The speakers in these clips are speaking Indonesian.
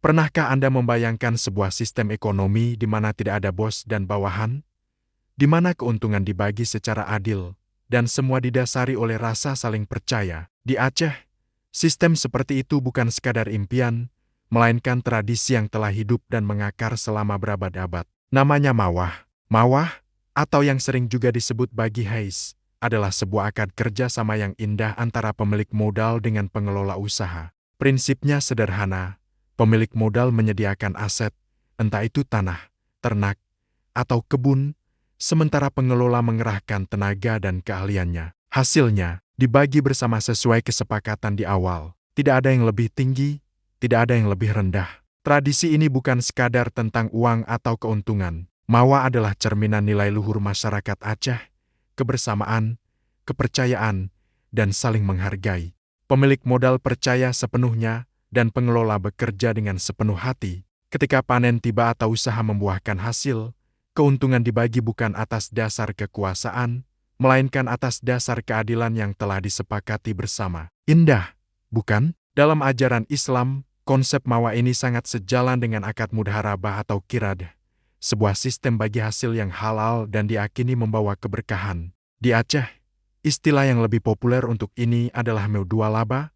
Pernahkah Anda membayangkan sebuah sistem ekonomi di mana tidak ada bos dan bawahan? Di mana keuntungan dibagi secara adil, dan semua didasari oleh rasa saling percaya? Di Aceh, sistem seperti itu bukan sekadar impian, melainkan tradisi yang telah hidup dan mengakar selama berabad-abad. Namanya Mawah. Mawah, atau yang sering juga disebut bagi hais, adalah sebuah akad kerja sama yang indah antara pemilik modal dengan pengelola usaha. Prinsipnya sederhana, pemilik modal menyediakan aset, entah itu tanah, ternak, atau kebun, sementara pengelola mengerahkan tenaga dan keahliannya. Hasilnya, dibagi bersama sesuai kesepakatan di awal. Tidak ada yang lebih tinggi, tidak ada yang lebih rendah. Tradisi ini bukan sekadar tentang uang atau keuntungan. Mawah adalah cerminan nilai luhur masyarakat Aceh, kebersamaan, kepercayaan, dan saling menghargai. Pemilik modal percaya sepenuhnya, dan pengelola bekerja dengan sepenuh hati. Ketika panen tiba atau usaha membuahkan hasil, keuntungan dibagi bukan atas dasar kekuasaan, melainkan atas dasar keadilan yang telah disepakati bersama. Indah, bukan? Dalam ajaran Islam, konsep Mawah ini sangat sejalan dengan akad mudharabah atau kirad, sebuah sistem bagi hasil yang halal dan diyakini membawa keberkahan. Di Aceh, istilah yang lebih populer untuk ini adalah dua laba,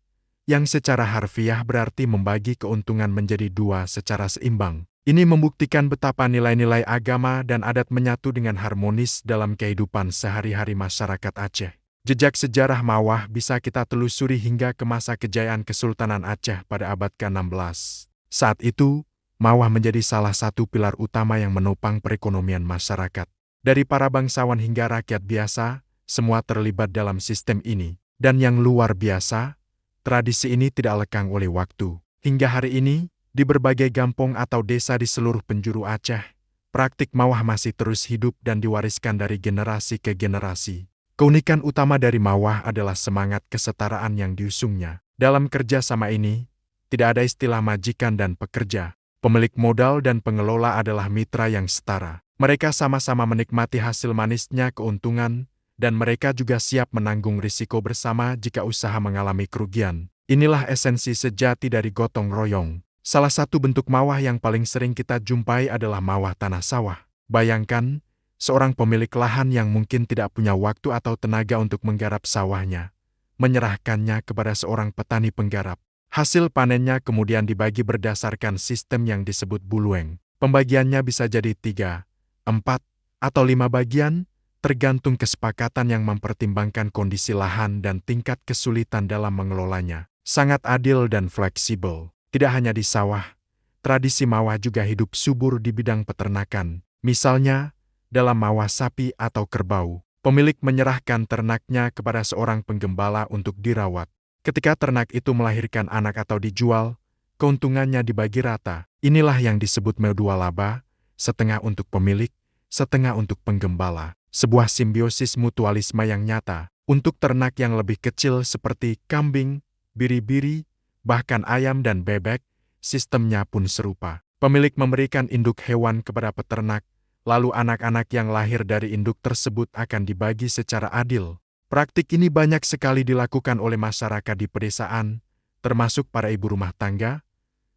yang secara harfiah berarti membagi keuntungan menjadi dua secara seimbang. Ini membuktikan betapa nilai-nilai agama dan adat menyatu dengan harmonis dalam kehidupan sehari-hari masyarakat Aceh. Jejak sejarah Mawah bisa kita telusuri hingga ke masa kejayaan Kesultanan Aceh pada abad ke-16. Saat itu, Mawah menjadi salah satu pilar utama yang menopang perekonomian masyarakat. Dari para bangsawan hingga rakyat biasa, semua terlibat dalam sistem ini. Dan yang luar biasa, tradisi ini tidak lekang oleh waktu. Hingga hari ini, di berbagai kampung atau desa di seluruh penjuru Aceh, praktik Mawah masih terus hidup dan diwariskan dari generasi ke generasi. Keunikan utama dari Mawah adalah semangat kesetaraan yang diusungnya. Dalam kerjasama ini, tidak ada istilah majikan dan pekerja. Pemilik modal dan pengelola adalah mitra yang setara. Mereka sama-sama menikmati hasil manisnya keuntungan, dan mereka juga siap menanggung risiko bersama jika usaha mengalami kerugian. Inilah esensi sejati dari gotong royong. Salah satu bentuk Mawah yang paling sering kita jumpai adalah Mawah tanah sawah. Bayangkan, seorang pemilik lahan yang mungkin tidak punya waktu atau tenaga untuk menggarap sawahnya, menyerahkannya kepada seorang petani penggarap. Hasil panennya kemudian dibagi berdasarkan sistem yang disebut bulueng. Pembagiannya bisa jadi 3, 4, atau 5 bagian, tergantung kesepakatan yang mempertimbangkan kondisi lahan dan tingkat kesulitan dalam mengelolanya. Sangat adil dan fleksibel. Tidak hanya di sawah, tradisi Mawah juga hidup subur di bidang peternakan. Misalnya, dalam Mawah sapi atau kerbau, pemilik menyerahkan ternaknya kepada seorang penggembala untuk dirawat. Ketika ternak itu melahirkan anak atau dijual, keuntungannya dibagi rata. Inilah yang disebut dua laba, setengah untuk pemilik, setengah untuk penggembala. Sebuah simbiosis mutualisme yang nyata. Untuk ternak yang lebih kecil seperti kambing, biri-biri, bahkan ayam dan bebek, sistemnya pun serupa. Pemilik memberikan induk hewan kepada peternak, lalu anak-anak yang lahir dari induk tersebut akan dibagi secara adil. Praktik ini banyak sekali dilakukan oleh masyarakat di pedesaan, termasuk para ibu rumah tangga,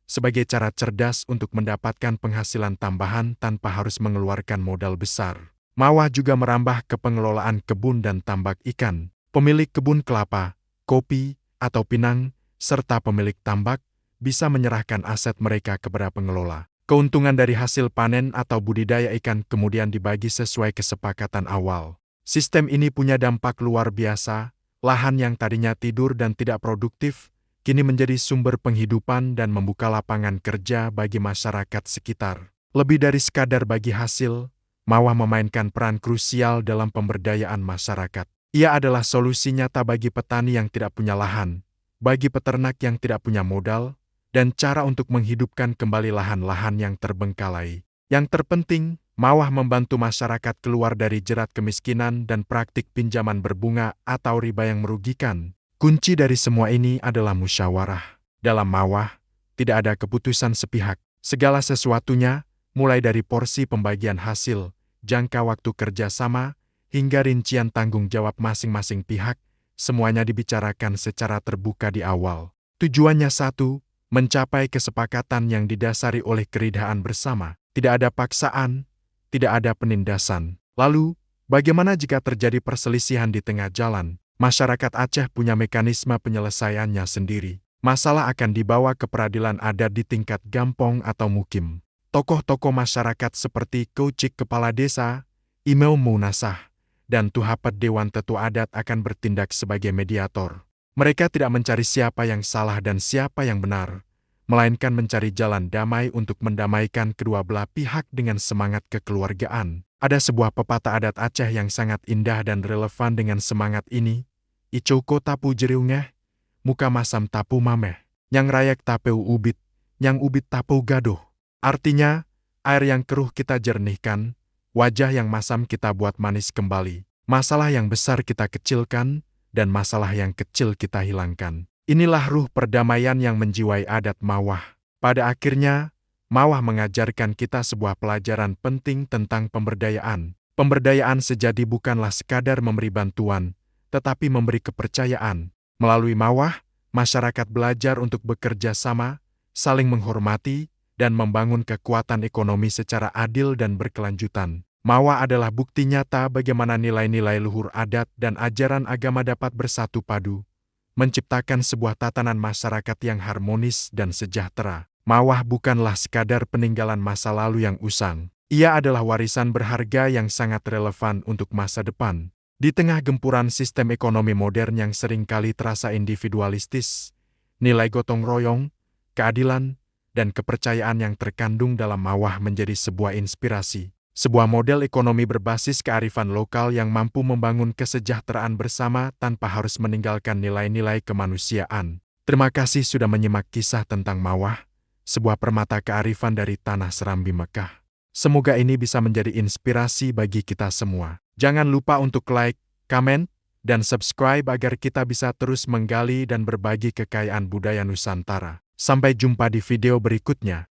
sebagai cara cerdas untuk mendapatkan penghasilan tambahan tanpa harus mengeluarkan modal besar. Mawah juga merambah ke pengelolaan kebun dan tambak ikan. Pemilik kebun kelapa, kopi, atau pinang, serta pemilik tambak, bisa menyerahkan aset mereka kepada pengelola. Keuntungan dari hasil panen atau budidaya ikan kemudian dibagi sesuai kesepakatan awal. Sistem ini punya dampak luar biasa. Lahan yang tadinya tidur dan tidak produktif, kini menjadi sumber penghidupan dan membuka lapangan kerja bagi masyarakat sekitar. Lebih dari sekadar bagi hasil, Mawah memainkan peran krusial dalam pemberdayaan masyarakat. Ia adalah solusi nyata bagi petani yang tidak punya lahan, bagi peternak yang tidak punya modal, dan cara untuk menghidupkan kembali lahan-lahan yang terbengkalai. Yang terpenting, Mawah membantu masyarakat keluar dari jerat kemiskinan dan praktik pinjaman berbunga atau riba yang merugikan. Kunci dari semua ini adalah musyawarah. Dalam Mawah, tidak ada keputusan sepihak. Segala sesuatunya, mulai dari porsi pembagian hasil, jangka waktu kerjasama, hingga rincian tanggung jawab masing-masing pihak, semuanya dibicarakan secara terbuka di awal. Tujuannya satu, mencapai kesepakatan yang didasari oleh keridhaan bersama. Tidak ada paksaan, tidak ada penindasan. Lalu, bagaimana jika terjadi perselisihan di tengah jalan? Masyarakat Aceh punya mekanisme penyelesaiannya sendiri. Masalah akan dibawa ke peradilan adat di tingkat gampong atau mukim. Tokoh-tokoh masyarakat seperti Kocik Kepala Desa, Imam Munasah, dan Tuhapet Dewan Tetua Adat akan bertindak sebagai mediator. Mereka tidak mencari siapa yang salah dan siapa yang benar, melainkan mencari jalan damai untuk mendamaikan kedua belah pihak dengan semangat kekeluargaan. Ada sebuah pepatah adat Aceh yang sangat indah dan relevan dengan semangat ini. Icoko tapu jeriungeh, muka masam tapu mameh, yang rayak tapeu ubit, yang ubit tapu gaduh. Artinya, air yang keruh kita jernihkan, wajah yang masam kita buat manis kembali, masalah yang besar kita kecilkan, dan masalah yang kecil kita hilangkan. Inilah ruh perdamaian yang menjiwai adat Mawah. Pada akhirnya, Mawah mengajarkan kita sebuah pelajaran penting tentang pemberdayaan. Pemberdayaan sejati bukanlah sekadar memberi bantuan, tetapi memberi kepercayaan. Melalui Mawah, masyarakat belajar untuk bekerja sama, saling menghormati, dan membangun kekuatan ekonomi secara adil dan berkelanjutan. Mawah adalah bukti nyata bagaimana nilai-nilai luhur adat dan ajaran agama dapat bersatu padu, menciptakan sebuah tatanan masyarakat yang harmonis dan sejahtera. Mawah bukanlah sekadar peninggalan masa lalu yang usang. Ia adalah warisan berharga yang sangat relevan untuk masa depan. Di tengah gempuran sistem ekonomi modern yang seringkali terasa individualistis, nilai gotong royong, keadilan, dan kepercayaan yang terkandung dalam Mawah menjadi sebuah inspirasi. Sebuah model ekonomi berbasis kearifan lokal yang mampu membangun kesejahteraan bersama tanpa harus meninggalkan nilai-nilai kemanusiaan. Terima kasih sudah menyimak kisah tentang Mawah, sebuah permata kearifan dari Tanah Serambi Mekah. Semoga ini bisa menjadi inspirasi bagi kita semua. Jangan lupa untuk like, komen, dan subscribe agar kita bisa terus menggali dan berbagi kekayaan budaya Nusantara. Sampai jumpa di video berikutnya.